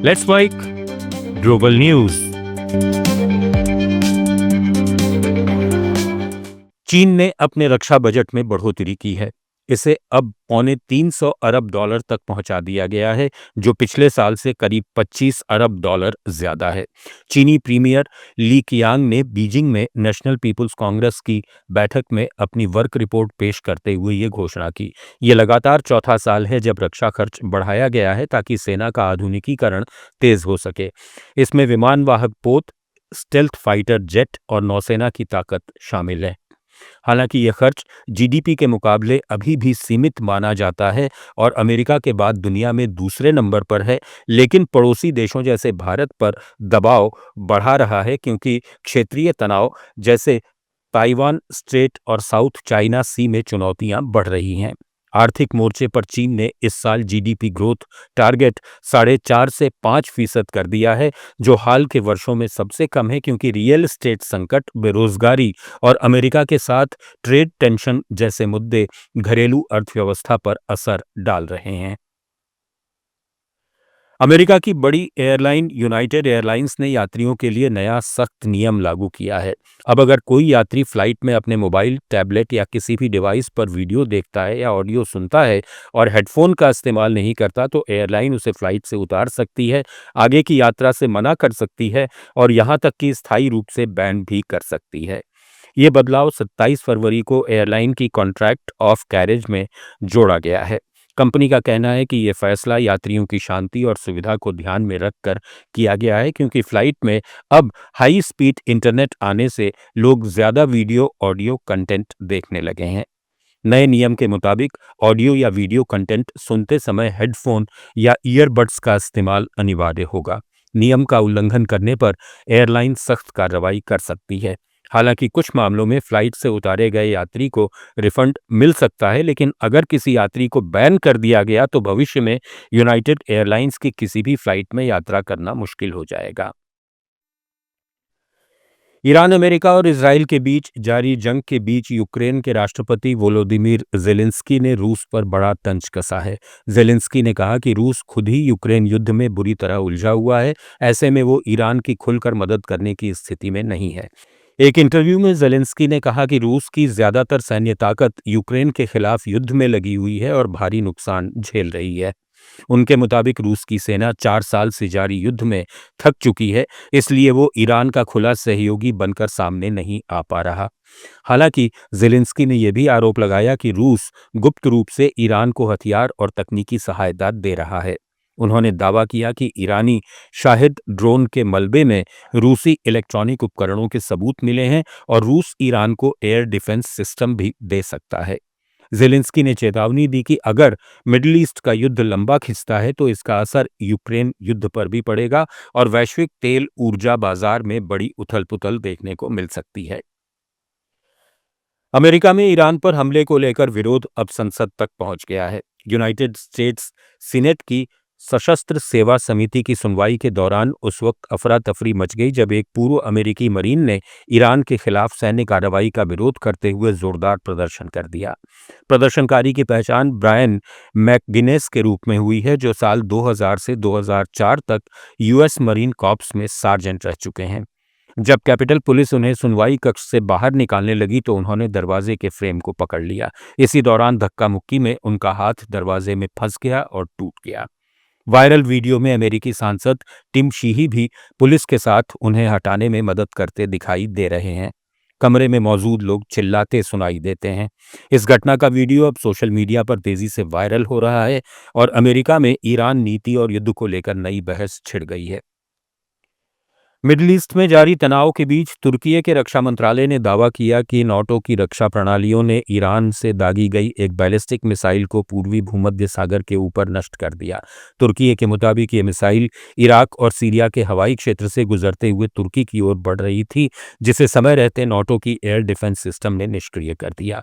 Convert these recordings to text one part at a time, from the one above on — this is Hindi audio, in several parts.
Let's bike global news. चीन ने अपने रक्षा बजट में बढ़ोतरी की है। इसे अब पौने 300 अरब डॉलर तक पहुंचा दिया गया है, जो पिछले साल से करीब 25 अरब डॉलर ज्यादा है। चीनी प्रीमियर ली कियांग ने बीजिंग में नेशनल पीपुल्स कांग्रेस की बैठक में अपनी वर्क रिपोर्ट पेश करते हुए ये घोषणा की। ये लगातार चौथा साल है जब रक्षा खर्च बढ़ाया गया है ताकि सेना का आधुनिकीकरण तेज हो सके। इसमें विमान वाहक पोत, स्टेल्थ फाइटर जेट और नौसेना की ताकत शामिल है। हालांकि यह खर्च जीडीपी के मुकाबले अभी भी सीमित माना जाता है और अमेरिका के बाद दुनिया में दूसरे नंबर पर है, लेकिन पड़ोसी देशों जैसे भारत पर दबाव बढ़ा रहा है क्योंकि क्षेत्रीय तनाव जैसे ताइवान स्ट्रेट और साउथ चाइना सी में चुनौतियां बढ़ रही हैं। आर्थिक मोर्चे पर चीन ने इस साल जीडीपी ग्रोथ टारगेट 4.5 से 5% कर दिया है, जो हाल के वर्षों में सबसे कम है क्योंकि रियल एस्टेट संकट, बेरोजगारी और अमेरिका के साथ ट्रेड टेंशन जैसे मुद्दे घरेलू अर्थव्यवस्था पर असर डाल रहे हैं। अमेरिका की बड़ी एयरलाइन यूनाइटेड एयरलाइंस ने यात्रियों के लिए नया सख्त नियम लागू किया है। अब अगर कोई यात्री फ्लाइट में अपने मोबाइल, टैबलेट या किसी भी डिवाइस पर वीडियो देखता है या ऑडियो सुनता है और हेडफोन का इस्तेमाल नहीं करता, तो एयरलाइन उसे फ्लाइट से उतार सकती है, आगे की यात्रा से मना कर सकती है और यहाँ तक कि स्थायी रूप से बैन भी कर सकती है। ये बदलाव 27 फरवरी को एयरलाइन की कॉन्ट्रैक्ट ऑफ कैरेज में जोड़ा गया है। कंपनी का कहना है कि ये फैसला यात्रियों की शांति और सुविधा को ध्यान में रखकर किया गया है क्योंकि फ्लाइट में अब हाई स्पीड इंटरनेट आने से लोग ज़्यादा वीडियो ऑडियो कंटेंट देखने लगे हैं। नए नियम के मुताबिक ऑडियो या वीडियो कंटेंट सुनते समय हेडफोन या ईयरबड्स का इस्तेमाल अनिवार्य होगा। नियम का उल्लंघन करने पर एयरलाइन सख्त कार्रवाई कर सकती है। हालांकि कुछ मामलों में फ्लाइट से उतारे गए यात्री को रिफंड मिल सकता है, लेकिन अगर किसी यात्री को बैन कर दिया गया तो भविष्य में यूनाइटेड एयरलाइंस की किसी भी फ्लाइट में यात्रा करना मुश्किल हो जाएगा। ईरान, अमेरिका और इजराइल के बीच जारी जंग के बीच यूक्रेन के राष्ट्रपति वोलोदिमीर जेलेंस्की ने रूस पर बड़ा तंज कसा है। जेलेंस्की ने कहा कि रूस खुद ही यूक्रेन युद्ध में बुरी तरह उलझा हुआ है, ऐसे में वो ईरान की खुलकर मदद करने की स्थिति में नहीं है। एक इंटरव्यू में जेलेंस्की ने कहा कि रूस की ज्यादातर सैन्य ताकत यूक्रेन के खिलाफ युद्ध में लगी हुई है और भारी नुकसान झेल रही है। उनके मुताबिक रूस की सेना 4 साल से जारी युद्ध में थक चुकी है, इसलिए वो ईरान का खुला सहयोगी बनकर सामने नहीं आ पा रहा। हालांकि जेलेंस्की ने यह भी आरोप लगाया कि रूस गुप्त रूप से ईरान को हथियार और तकनीकी सहायता दे रहा है। उन्होंने दावा किया कि ईरानी शाहिद ड्रोन के मलबे में रूसी इलेक्ट्रॉनिक उपकरणों के सबूत मिले हैं और रूस ईरान को एयर डिफेंस सिस्टम भी दे सकता है। जेलेंस्की ने चेतावनी दी कि अगर मिडिल ईस्ट का युद्ध लंबा खिंचता है तो इसका असर यूक्रेन युद्ध पर भी पड़ेगा और वैश्विक तेल ऊर्जा बाजार में बड़ी उथल-पुथल देखने को मिल सकती है। अमेरिका में ईरान पर हमले को लेकर विरोध अब संसद तक पहुंच गया है। यूनाइटेड स्टेट्स सीनेट की सशस्त्र सेवा समिति की सुनवाई के दौरान उस वक्त अफरा तफरी मच गई जब एक पूर्व अमेरिकी मरीन ने ईरान के खिलाफ सैन्य कार्रवाई का विरोध करते हुए जोरदार प्रदर्शन कर दिया। प्रदर्शनकारी की पहचान ब्रायन मैकगिनेस के रूप में हुई है, जो साल 2000 से 2004 तक यूएस मरीन कॉर्प्स में सार्जेंट रह चुके हैं। जब कैपिटल पुलिस उन्हें सुनवाई कक्ष से बाहर निकालने लगी तो उन्होंने दरवाजे के फ्रेम को पकड़ लिया। इसी दौरान धक्का मुक्की में उनका हाथ दरवाजे में फंस गया और टूट गया। वायरल वीडियो में अमेरिकी सांसद टिम शीही भी पुलिस के साथ उन्हें हटाने में मदद करते दिखाई दे रहे हैं। कमरे में मौजूद लोग चिल्लाते सुनाई देते हैं। इस घटना का वीडियो अब सोशल मीडिया पर तेजी से वायरल हो रहा है और अमेरिका में ईरान नीति और युद्ध को लेकर नई बहस छिड़ गई है। मिडिल ईस्ट में जारी तनाव के बीच तुर्की के रक्षा मंत्रालय ने दावा किया कि नाटो की रक्षा प्रणालियों ने ईरान से दागी गई एक बैलिस्टिक मिसाइल को पूर्वी भूमध्य सागर के ऊपर नष्ट कर दिया। तुर्की के मुताबिक ये मिसाइल इराक और सीरिया के हवाई क्षेत्र से गुजरते हुए तुर्की की ओर बढ़ रही थी, जिसे समय रहते नाटो की एयर डिफेंस सिस्टम ने निष्क्रिय कर दिया।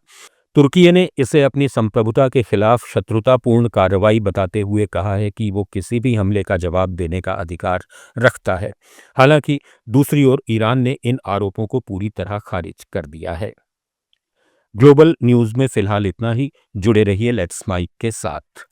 तुर्की ने इसे अपनी संप्रभुता के खिलाफ शत्रुतापूर्ण कार्रवाई बताते हुए कहा है कि वो किसी भी हमले का जवाब देने का अधिकार रखता है। हालांकि दूसरी ओर ईरान ने इन आरोपों को पूरी तरह खारिज कर दिया है। ग्लोबल न्यूज में फिलहाल इतना ही। जुड़े रहिए लेट्स माइक के साथ।